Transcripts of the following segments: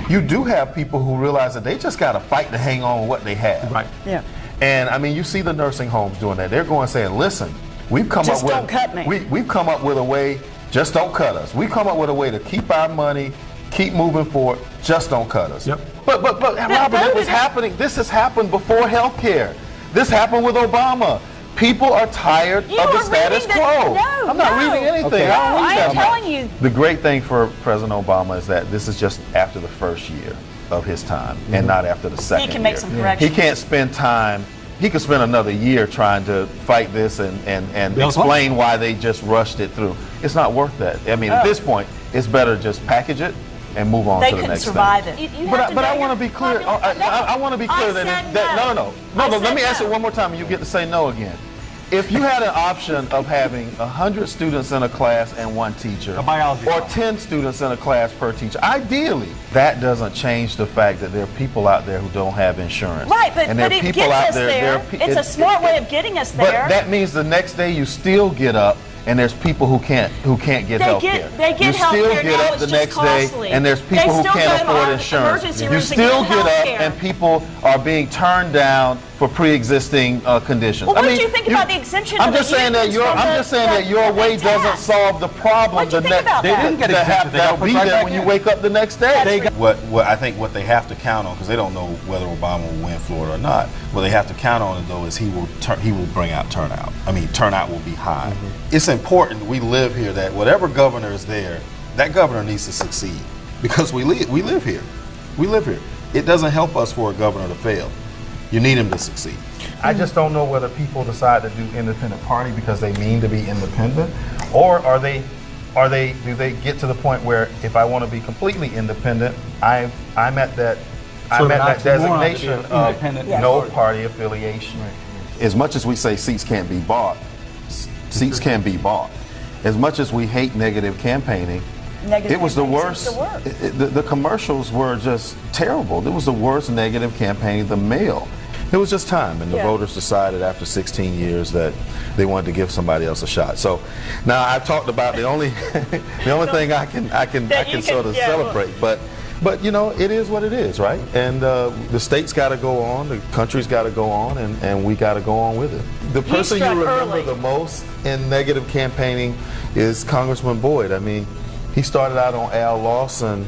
you do have people who realize that they just got to fight to hang on with what they have. Right. Yeah. And I mean, you see the nursing homes doing that. They're going saying, listen, we've come Just up with don't cut me. We've come up with a way. Just don't cut us. We've come up with a way to keep our money, keep moving forward. Just don't cut us. Yep. But Robert, it was happening. This has happened before healthcare. This happened with Obama. People are tired of the status quo. No, I'm not reading anything. Okay. I don't read I'm that much. telling you. The great thing for President Obama is that this is just after the first year of his time and not after the second year. He can make some corrections. He can't spend time. He could spend another year trying to fight this and explain why they just rushed it through. It's not worth that. I mean, at this point, it's better to just package it and move on They to the couldn't next survive thing. it. But I want to be clear. I want to be clear that no. Let me ask it one more time, and you get to say no again. If you had an option of having 100 students in a class and one teacher, A biology or class. 10 students in a class per teacher, ideally, that doesn't change the fact that there are people out there who don't have insurance. Right, but and there are it people gets out us there. there. It's a smart way of getting us there. But that means the next day you still get up and there's people who can't get health care. They get you health still care. get Now up it's the just next costly. day and there's people They who still can't go to afford insurance. emergency You rooms to still get get health up care. and people are being turned down for pre-existing conditions. Well, what do you think about the exemption I'm of the just saying that unions your from I'm the- just saying that your the way doesn't tax? solve the problem. What'd you think about They that? didn't get exempted. They That'll got be put right there back when you in. wake up the next day. They got- What I think what they have to count on, because they don't know whether Obama will win Florida or not. What they have to count on though is he will bring out turnout. I mean, turnout will be high. It's important we live here that whatever governor is there, that governor needs to succeed because we live here. We live here. It doesn't help us for a governor to fail. You need him to succeed. I just don't know whether people decide to do independent party because they mean to be independent, or do they get to the point where if I want to be completely independent, I'm at that designation of independent no party affiliation. As much as we say seats can't be bought, seats can be bought. As much as we hate negative campaigning, it was the worst. The commercials were just terrible. It was the worst negative campaigning. The mail. It was just time, and the voters decided after 16 years that they wanted to give somebody else a shot. So now I've talked about the only thing I can sort of celebrate, but you know, it is what it is, right? And the state's got to go on, the country's got to go on, and we got to go on with it. The person you remember the most in negative campaigning is Congressman Boyd. I mean, he started out on Al Lawson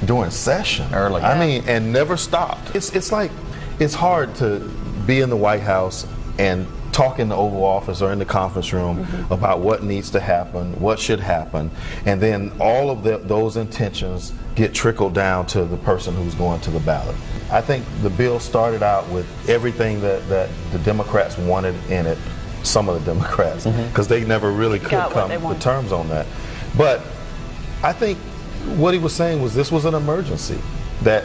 during session. Early. I mean, and never stopped. It's like, it's hard to be in the White House and talk in the Oval Office or in the conference room about what needs to happen, what should happen, and then all of those intentions get trickled down to the person who's going to the ballot. I think the bill started out with everything that the Democrats wanted in it, some of the Democrats, because they never really could come to terms on that. But I think what he was saying was this was an emergency. That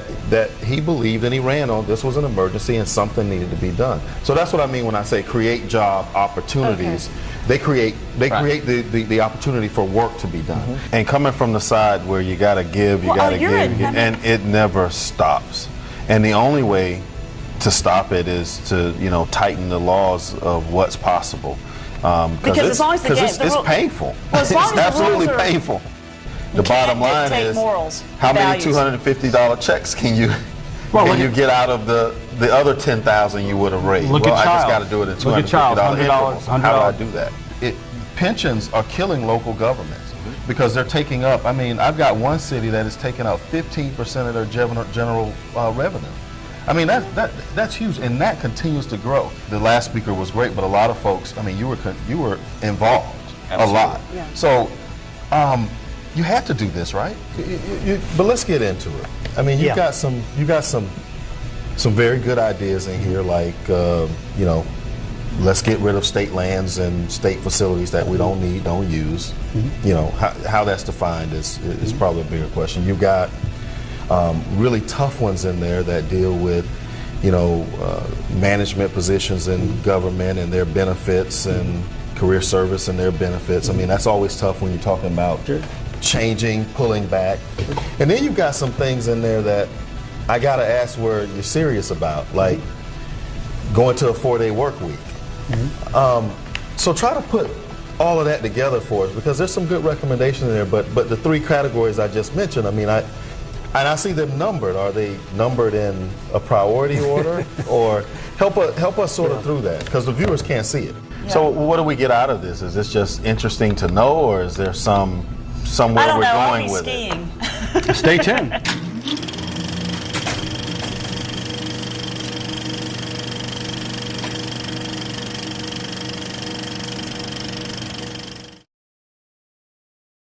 he believed and he ran on. This was an emergency and something needed to be done. So that's what I mean when I say create job opportunities. They create the opportunity for work to be done. And coming from the side where you got to give, you got to give, and it never stops. And the only way to stop it is to tighten the laws of what's possible. Because as long as it's painful. Well, as long it's as the absolutely rules are, painful. The bottom line is how many $250 checks can you get out of the other 10,000 you would have raised? I just got to do it in $250 intervals. How do I do that? Pensions are killing local governments because they're taking up. I mean, I've got one city that is taking up 15% of their general revenue. I mean, that's huge, and that continues to grow. The last speaker was great, but a lot of folks. I mean, you were involved a lot. Yeah. So. You had to do this, right? But let's get into it. I mean, you got some very good ideas in here, like let's get rid of state lands and state facilities that we don't need, don't use. You know, how that's defined is probably a bigger question. You've got really tough ones in there that deal with management positions in government and their benefits and career service and their benefits. I mean, that's always tough when you're talking about changing, pulling back. And then you've got some things in there that I got to ask where you're serious about, like going to a 4-day work week. So try to put all of that together for us, because there's some good recommendations in there, but the three categories I just mentioned, I mean, And I see them numbered. Are they numbered in a priority order, or help us sort of through that, because the viewers can't see it. Yeah. So what do we get out of this? Is this just interesting to know, or is there somewhere I don't we're know. going I'll be with skiing. it? Stay tuned.